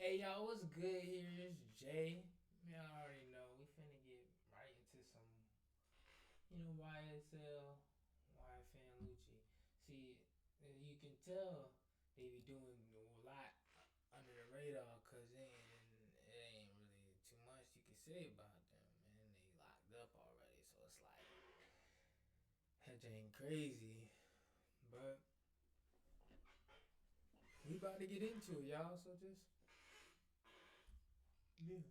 Hey y'all, what's good here? It's Jay. Man, I already know we finna get right into some, YSL, YFN Lucci. See, you can tell they be doing a lot under the radar, cause it ain't really too much you can say about them, man. They locked up already, so it's like that ain't crazy, but we about to get into it, y'all. So just yeah.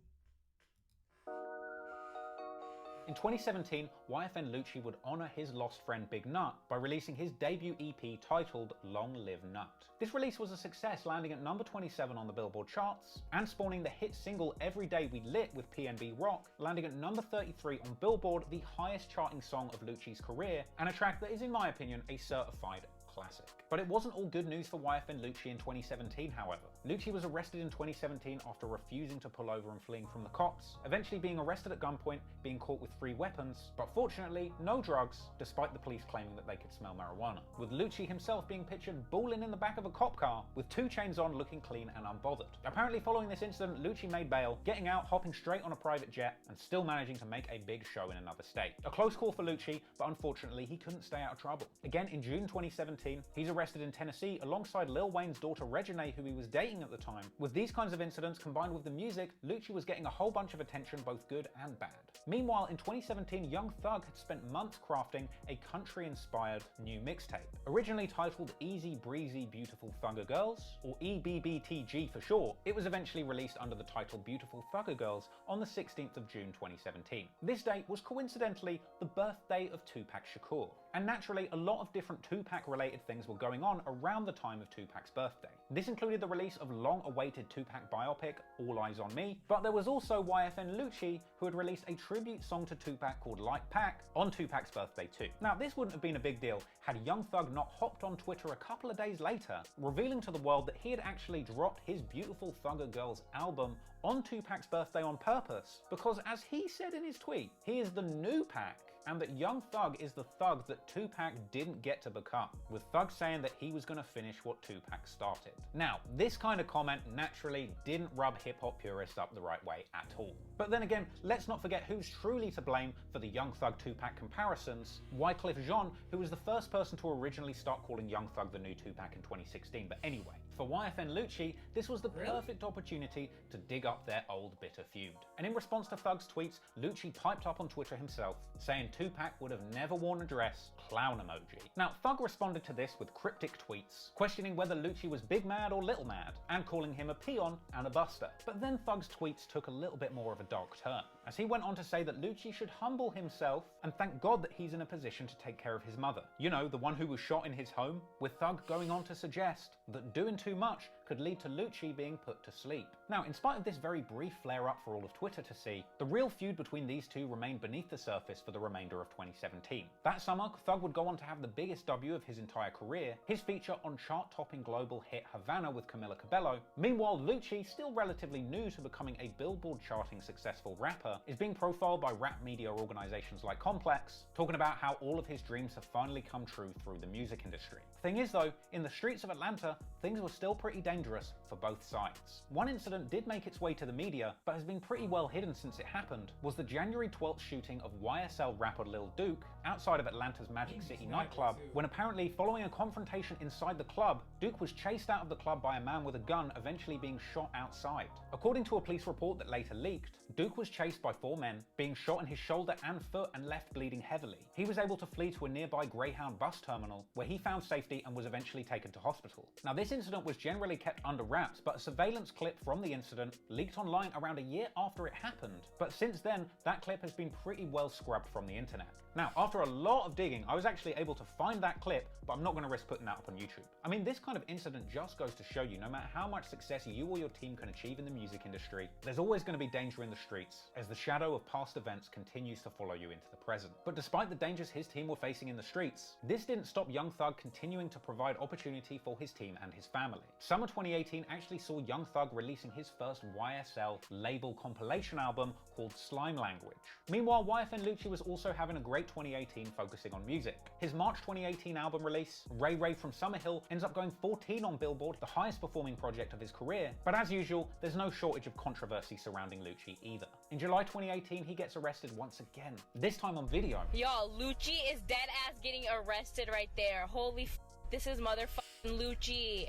In 2017, YFN Lucci would honour his lost friend Big Nut by releasing his debut EP titled Long Live Nut. This release was a success, landing at number 27 on the Billboard charts, and spawning the hit single Every Day We Lit with PNB Rock, landing at number 33 on Billboard, the highest charting song of Lucci's career, and a track that is, in my opinion, a certified classic. But it wasn't all good news for YFN Lucci in 2017, however. Lucci was arrested in 2017 after refusing to pull over and fleeing from the cops, eventually being arrested at gunpoint, being caught with 3 weapons, but fortunately no drugs, despite the police claiming that they could smell marijuana, with Lucci himself being pictured balling in the back of a cop car with 2 chains on, looking clean and unbothered. Apparently following this incident, Lucci made bail, getting out, hopping straight on a private jet, and still managing to make a big show in another state. A close call for Lucci, but unfortunately he couldn't stay out of trouble. Again, in June 2017, he's arrested in Tennessee alongside Lil Wayne's daughter Reginae, who he was dating at the time. With these kinds of incidents combined with the music, Lucci was getting a whole bunch of attention, both good and bad. Meanwhile, in 2017, Young Thug had spent months crafting a country-inspired new mixtape. Originally titled Easy Breezy Beautiful Thugger Girls, or EBBTG for short, it was eventually released under the title Beautiful Thugger Girls on the 16th of June 2017. This date was coincidentally the birthday of Tupac Shakur, and naturally a lot of different Tupac-related things were going on around the time of Tupac's birthday. This included the release of long-awaited Tupac biopic All Eyes on Me, but there was also YFN Lucci, who had released a tribute song to Tupac called Like Pac on Tupac's birthday too. Now this wouldn't have been a big deal had Young Thug not hopped on Twitter a couple of days later, revealing to the world that he had actually dropped his Beautiful Thugger Girls album on Tupac's birthday on purpose, because as he said in his tweet, he is the new Pac, and that Young Thug is the thug that Tupac didn't get to become, with Thug saying that he was going to finish what Tupac started. Now, this kind of comment naturally didn't rub hip-hop purists up the right way at all. But then again, let's not forget who's truly to blame for the Young Thug Tupac comparisons. Wyclef Jean, who was the first person to originally start calling Young Thug the new Tupac in 2016. But anyway, for YFN Lucci, this was the perfect opportunity to dig up their old bitter feud. And in response to Thug's tweets, Lucci piped up on Twitter himself, saying Tupac would have never worn a dress, clown emoji. Now, Thug responded to this with cryptic tweets, questioning whether Lucci was big mad or little mad, and calling him a peon and a buster. But then Thug's tweets took a little bit more of a dark turn, as he went on to say that Lucci should humble himself and thank God that he's in a position to take care of his mother. You know, the one who was shot in his home, with Thug going on to suggest that doing too much could lead to Lucci being put to sleep. Now, in spite of this very brief flare-up for all of Twitter to see, the real feud between these two remained beneath the surface for the remainder of 2017. That summer, Thug would go on to have the biggest debut of his entire career, his feature on chart-topping global hit Havana with Camila Cabello. Meanwhile, Lucci, still relatively new to becoming a Billboard charting successful rapper, is being profiled by rap media organizations like Complex, talking about how all of his dreams have finally come true through the music industry. Thing is though, in the streets of Atlanta, things were still pretty dangerous for both sides. One incident did make its way to the media, but has been pretty well hidden since it happened, was the January 12th shooting of YSL rapper Lil Duke outside of Atlanta's Magic City nightclub, when apparently following a confrontation inside the club, Duke was chased out of the club by a man with a gun, eventually being shot outside. According to a police report that later leaked, Duke was chased by 4 men, being shot in his shoulder and foot and left bleeding heavily. He was able to flee to a nearby Greyhound bus terminal, where he found safety and was eventually taken to hospital. Now, this incident was generally kept under wraps, but a surveillance clip from the incident leaked online around a year after it happened. But since then, that clip has been pretty well scrubbed from the internet. Now, after a lot of digging, I was actually able to find that clip, but I'm not going to risk putting that up on YouTube. I mean, this kind of incident just goes to show you, no matter how much success you or your team can achieve in the music industry, there's always going to be danger in the streets, as the shadow of past events continues to follow you into the present. But despite the dangers his team were facing in the streets, this didn't stop Young Thug continuing to provide opportunity for his team and his family. Summer 2018 actually saw Young Thug releasing his first YSL label compilation album called Slime Language. Meanwhile, YFN Lucci was also having a great 2018 focusing on music. His March 2018 album release, Ray Ray from Summerhill, ends up going 14 on Billboard, the highest performing project of his career, but as usual, there's no shortage of controversy surrounding Lucci either. In July 2018, he gets arrested once again, this time on video. Y'all, Lucci is dead ass getting arrested right there. Holy f, this is motherfucking Lucci.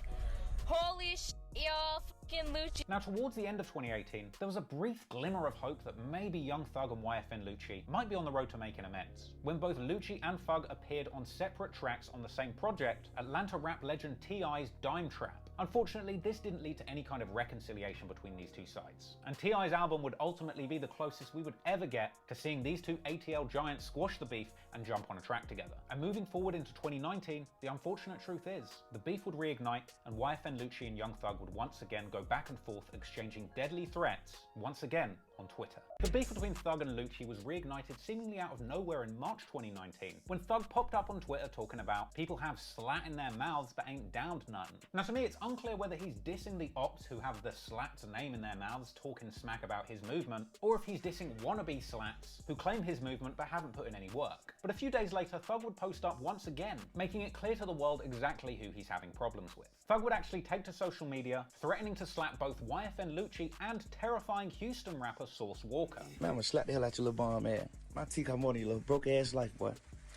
Holy sh, y'all, fucking Lucci. Now, towards the end of 2018, there was a brief glimmer of hope that maybe Young Thug and YFN Lucci might be on the road to making amends, when both Lucci and Thug appeared on separate tracks on the same project, Atlanta rap legend T.I.'s Dime Trap. Unfortunately, this didn't lead to any kind of reconciliation between these two sides, and T.I.'s album would ultimately be the closest we would ever get to seeing these two ATL giants squash the beef and jump on a track together. And moving forward into 2019, the unfortunate truth is, the beef would reignite, and YFN Lucci and Young Thug would once again go back and forth exchanging deadly threats, once again on Twitter. The beef between Thug and Lucci was reignited seemingly out of nowhere in March 2019, when Thug popped up on Twitter talking about people have slat in their mouths but ain't downed nothing. Now, to me, it's unclear whether he's dissing the ops who have the slats name in their mouths talking smack about his movement, or if he's dissing wannabe slats who claim his movement but haven't put in any work. But a few days later, Thug would post up once again, making it clear to the world exactly who he's having problems with. Thug would actually take to social media, threatening to slap both YFN Lucci and terrifying Houston rapper Source Walker. Man, I'm gonna slap the hell out your little bomb man. My teeth got more than your little broke ass life, boy.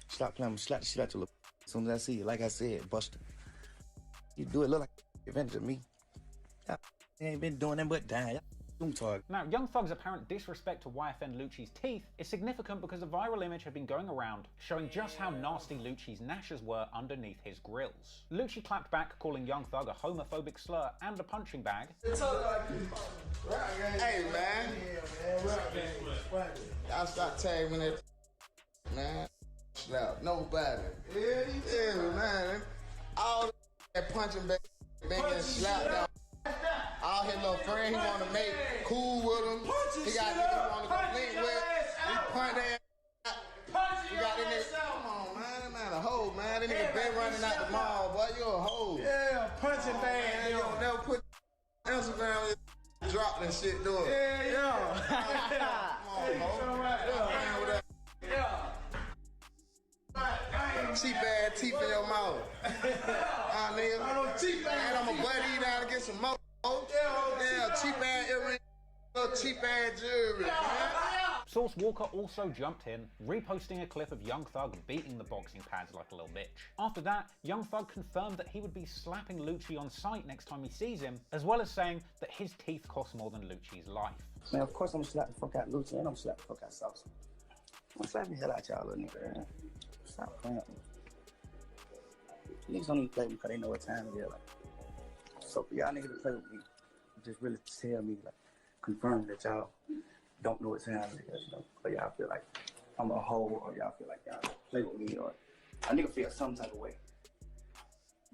Stop playing, I'm gonna slap the shit out your little as soon as I see you. Like I said, Buster. You do it look like advantage of me. Y'all ain't been doing nothing but dying. Now, Young Thug's apparent disrespect to YFN Lucci's teeth is significant because a viral image had been going around showing just how nasty Lucci's gnashes were underneath his grills. Lucci clapped back, calling Young Thug a homophobic slur and a punching bag. Hey, man. Y'all stop tagging me that, man. Slap nobody. Yeah, man. All that punching bag, getting slapped out. All his little friend, he want to make cool with him. He got niggas he want to complete with. He punch that. He got this nigga. Come on, man. That man a hoe, man. That nigga been running out the mall, boy. You a hoe. Yeah, punching bag. You don't never put Instagram and drop that shit, do it. Yeah. Come on, hoe. Cheap ass teeth in your mouth. Nigga. And I'm a buddy down to get some more. Yeah, cheap ass earring, cheap ass jewelry, man. Source Walker also jumped in, reposting a clip of Young Thug beating the boxing pads like a little bitch. After that, Young Thug confirmed that he would be slapping Lucci on sight next time he sees him, as well as saying that his teeth cost more than Lucci's life. Man, of course I'm gonna slap the fuck out Lucci and I'm gonna slap the fuck out Sauce. I'm gonna slap the hell out y'all little nigga, man. Stop playing with me. Niggas don't even play with me because they know what time it is. Like. So for y'all niggas to play with me, just really tell me, like, confirm that y'all don't know what time it is, you know? Or y'all feel like I'm a hoe, or y'all feel like y'all play with me, or a nigga feel some type of way.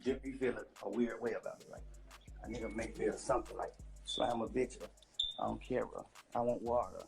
Just you feel a weird way about me, like a nigga may feel something like slam a bitch, or I don't care, bro. I want water.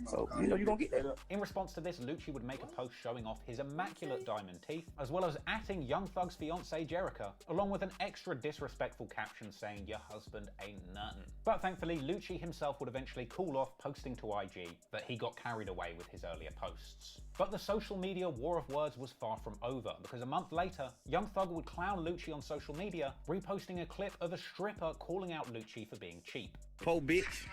So, you know, you're gonna get that. In response to this, Lucci would make a post showing off his immaculate diamond teeth, as well as atting Young Thug's fiancée Jerica, along with an extra disrespectful caption saying, "Your husband ain't nothing." But thankfully, Lucci himself would eventually cool off, posting to IG that he got carried away with his earlier posts. But the social media war of words was far from over, because a month later, Young Thug would clown Lucci on social media, reposting a clip of a stripper calling out Lucci for being cheap. Po bitch.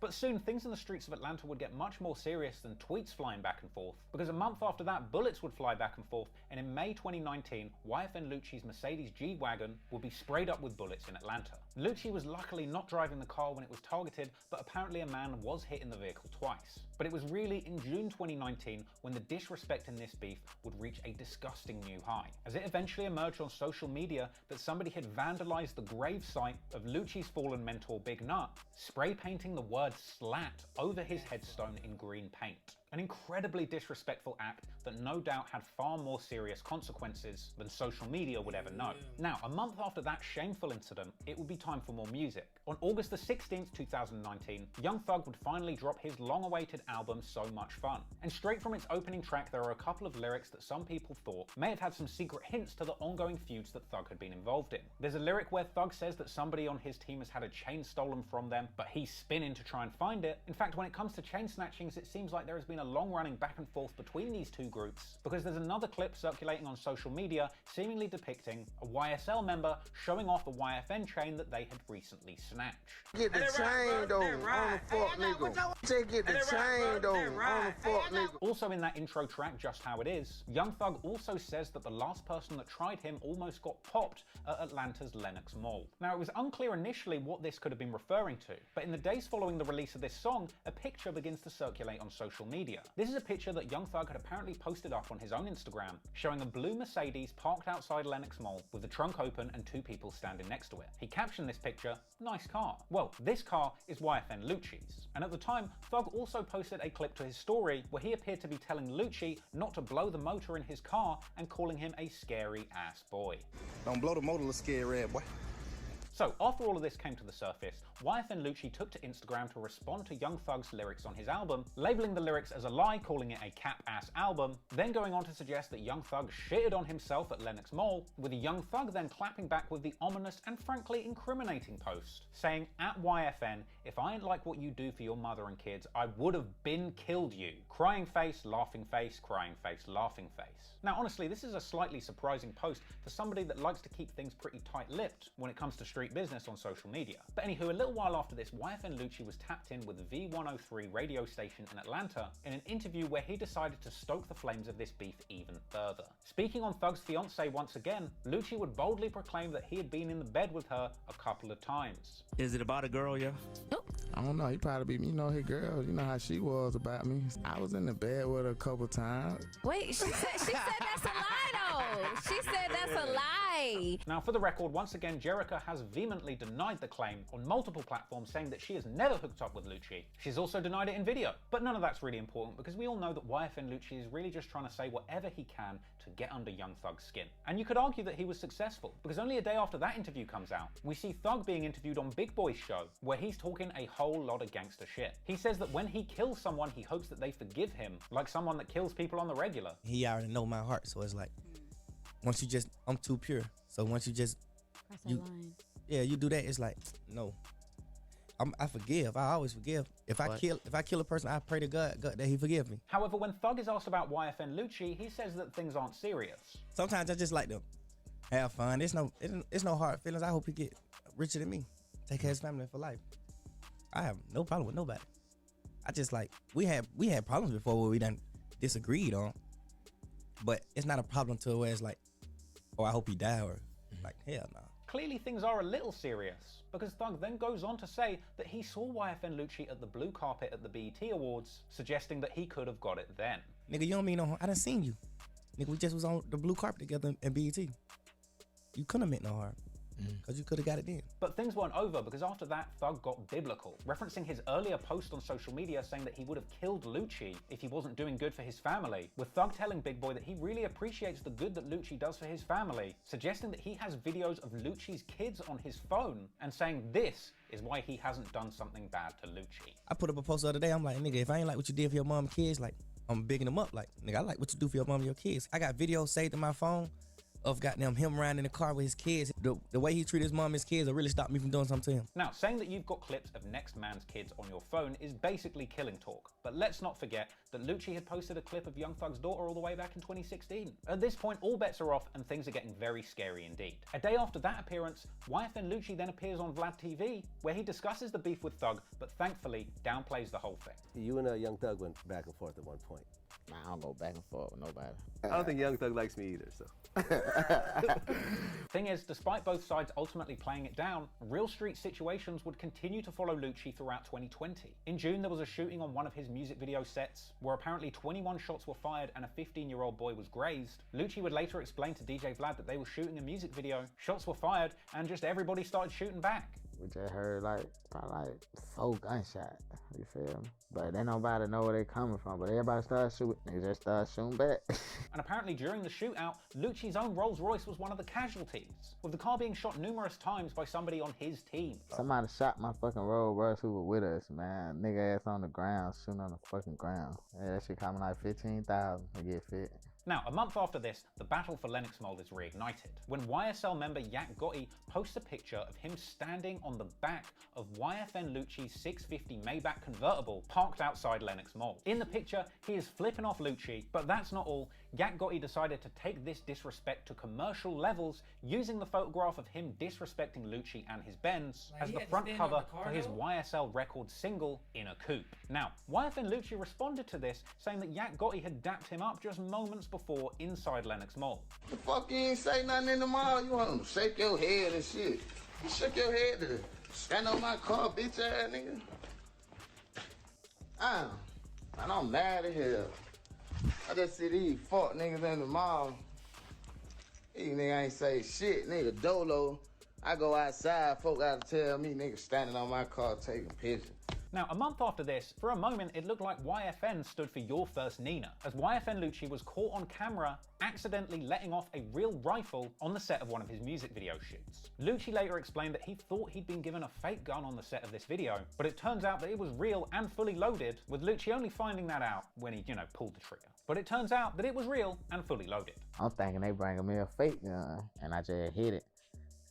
But soon, things in the streets of Atlanta would get much more serious than tweets flying back and forth, because a month after that, bullets would fly back and forth, and in May 2019, YFN Lucci's Mercedes G-Wagon would be sprayed up with bullets in Atlanta. Lucci was luckily not driving the car when it was targeted, but apparently a man was hit in the vehicle twice. But it was really in June 2019 when the disrespect in this beef would reach a disgusting new high, as it eventually emerged on social media that somebody had vandalized the gravesite of Lucci's fallen mentor Big Nut, spray painting the word slat over his headstone in green paint. An incredibly disrespectful act that no doubt had far more serious consequences than social media would ever know. Now, a month after that shameful incident, it would be time for more music. On August the 16th, 2019, Young Thug would finally drop his long-awaited album So Much Fun. And straight from its opening track, there are a couple of lyrics that some people thought may have had some secret hints to the ongoing feuds that Thug had been involved in. There's a lyric where Thug says that somebody on his team has had a chain stolen from them, but he's spinning to try and find it. In fact, when it comes to chain snatchings, it seems like there has been a long-running back and forth between these two groups, because there's another clip circulating on social media seemingly depicting a YSL member showing off a YFN chain that they had recently snatched. Get the chain though, on the fuck nigga. Say get the chain though, on the fuck nigga. Also in that intro track, Just How It Is, Young Thug also says that the last person that tried him almost got popped at Atlanta's Lenox Mall. Now, it was unclear initially what this could have been referring to, but in the days following the release of this song, a picture begins to circulate on social media. This is a picture that Young Thug had apparently posted up on his own Instagram, showing a blue Mercedes parked outside Lenox Mall with the trunk open and two people standing next to it. He captioned this picture, "Nice car." Well, this car is YFN Lucci's. And at the time, Thug also posted a clip to his story where he appeared to be telling Lucci not to blow the motor in his car and calling him a scary ass boy. Don't blow the motor, little scary red boy. So, after all of this came to the surface, YFN Lucci took to Instagram to respond to Young Thug's lyrics on his album, labeling the lyrics as a lie, calling it a cap-ass album, then going on to suggest that Young Thug shitted on himself at Lenox Mall, with Young Thug then clapping back with the ominous and frankly incriminating post, saying, "At YFN, if I ain't like what you do for your mother and kids, I would have been killed you." Crying face, laughing face, crying face, laughing face. Now, honestly, this is a slightly surprising post for somebody that likes to keep things pretty tight-lipped when it comes to street business on social media. But anywho, a little while after this, YFN Lucci was tapped in with the V103 radio station in Atlanta in an interview where he decided to stoke the flames of this beef even further. Speaking on Thug's fiancée once again, Lucci would boldly proclaim that he had been in the bed with her a couple of times. Is it about a girl, yeah? I don't know, he probably be, his girl, you know how she was about me. I was in the bed with her a couple times. Wait, she said that's a lie though. She said that's a lie. Now, for the record, once again, Jerica has vehemently denied the claim on multiple platforms, saying that she has never hooked up with Lucci. She's also denied it in video. But none of that's really important, because we all know that YFN Lucci is really just trying to say whatever he can to get under Young Thug's skin. And you could argue that he was successful, because only a day after that interview comes out, we see Thug being interviewed on Big Boy's show, where he's talking a whole lot of gangster shit. He says that when he kills someone, he hopes that they forgive him, like someone that kills people on the regular. He already know my heart, so it's like, once you just, I'm too pure. So once you just, you do that, it's like, no. I forgive. I always forgive. If I kill a person, I pray to God that he forgive me. However, when Thug is asked about YFN Lucci, he says that things aren't serious. Sometimes I just like to have fun. It's no hard feelings. I hope he get richer than me. Take care of his family for life. I have no problem with nobody. I just like, we had problems before where we done disagreed on, but it's not a problem to where it's like, oh, I hope he die, or like, hell no. Clearly things are a little serious, because Thug then goes on to say that he saw YFN Lucci at the blue carpet at the BET Awards, suggesting that he could have got it then. Nigga, you don't mean no harm. I done seen you. Nigga, we just was on the blue carpet together in BET. You couldn't have meant no harm. Because you could have got it then. But things weren't over, because after that, Thug got biblical, referencing his earlier post on social media saying that he would have killed Lucci if he wasn't doing good for his family, with Thug telling Big Boy that he really appreciates the good that Lucci does for his family, suggesting that he has videos of Lucci's kids on his phone, and saying this is why he hasn't done something bad to Lucci. I put up a post the other day, I'm like, nigga, if I ain't like what you did for your mom and kids, like, I'm bigging them up. Like, nigga, I like what you do for your mom and your kids. I got videos saved in my phone of goddamn him riding in the car with his kids. The way he treated his mom and his kids will really stop me from doing something to him. Now, saying that you've got clips of next man's kids on your phone is basically killing talk. But let's not forget that Lucci had posted a clip of Young Thug's daughter all the way back in 2016. At this point, all bets are off and things are getting very scary indeed. A day after that appearance, YFN Lucci then appears on Vlad TV, where he discusses the beef with Thug, but thankfully downplays the whole thing. You and Young Thug went back and forth at one point. Nah, I don't go back and forth with nobody. I don't think Young Thug likes me either, so. Thing is, despite both sides ultimately playing it down, real street situations would continue to follow Lucci throughout 2020. In June, there was a shooting on one of his music video sets, where apparently 21 shots were fired and a 15-year-old boy was grazed. Lucci would later explain to DJ Vlad that they were shooting a music video, shots were fired, and just everybody started shooting back. We just heard like probably like 4 gunshots. You feel me? But then nobody know where they coming from. But everybody started shooting. They just started shooting back. And apparently during the shootout, Lucci's own Rolls Royce was one of the casualties, with the car being shot numerous times by somebody on his team. Somebody shot my fucking Rolls Royce who was with us, man. Nigga ass on the ground, shooting on the fucking ground. Yeah, that shit cost me like 15,000 to get fit. Now, a month after this, the battle for Lennox Mall is reignited, when YSL member Yak Gotti posts a picture of him standing on the back of YFN Lucci's 650 Maybach convertible parked outside Lennox Mall. In the picture, he is flipping off Lucci, but that's not all. Yak Gotti decided to take this disrespect to commercial levels, using the photograph of him disrespecting Lucci and his Benz as the front cover for his YSL record single, In a Coupe. Now, YFN Lucci responded to this, saying that Yak Gotti had dapped him up just moments before inside Lennox Mall. The fuck you ain't say nothing in the mall? You want to shake your head and shit. You shook your head to stand on my car, bitch ass nigga. And I'm mad as hell. I just see these fuck niggas in the mall. These niggas ain't say shit, nigga dolo. I go outside, folk gotta tell me niggas standing on my car taking pictures. Now, a month after this, for a moment it looked like YFN stood for Your First Nina, as YFN Lucci was caught on camera accidentally letting off a real rifle on the set of one of his music video shoots. Lucci later explained that he thought he'd been given a fake gun on the set of this video, but it turns out that it was real and fully loaded, with Lucci only finding that out when he, pulled the trigger. But it turns out that it was real and fully loaded. I'm thinking they bringing me a fake gun, and I just hit it.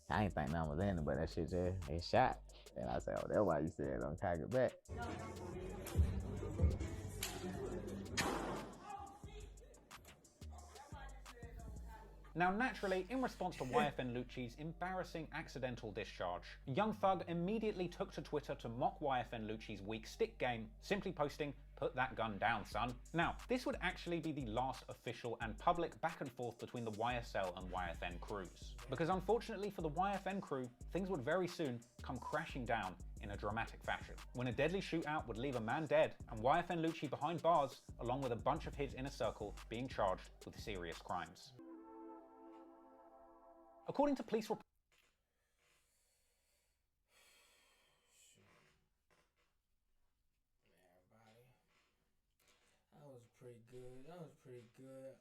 I ain't think nothing was in it, but that shit it shot. And I said, oh, that's why you said don't cock it back. Now, naturally, in response to YFN Lucci's embarrassing accidental discharge, Young Thug immediately took to Twitter to mock YFN Lucci's weak stick game, simply posting, "Put that gun down, son." Now, this would actually be the last official and public back and forth between the YSL and YFN crews. Because unfortunately for the YFN crew, things would very soon come crashing down in a dramatic fashion, when a deadly shootout would leave a man dead and YFN Lucci behind bars, along with a bunch of his inner circle being charged with serious crimes. According to police reports, that was pretty good.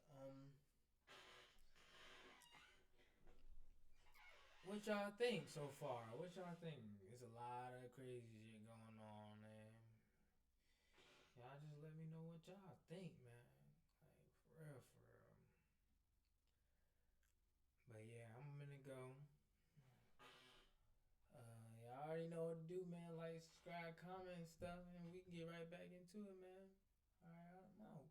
What y'all think so far? What y'all think? There's a lot of crazy shit going on, man. Y'all just let me know what y'all think, man. Like, for real. But yeah, I'm gonna go. Y'all already know what to do, man. Like, subscribe, comment, and stuff, and we can get right back into it, man. Alright, I'm out.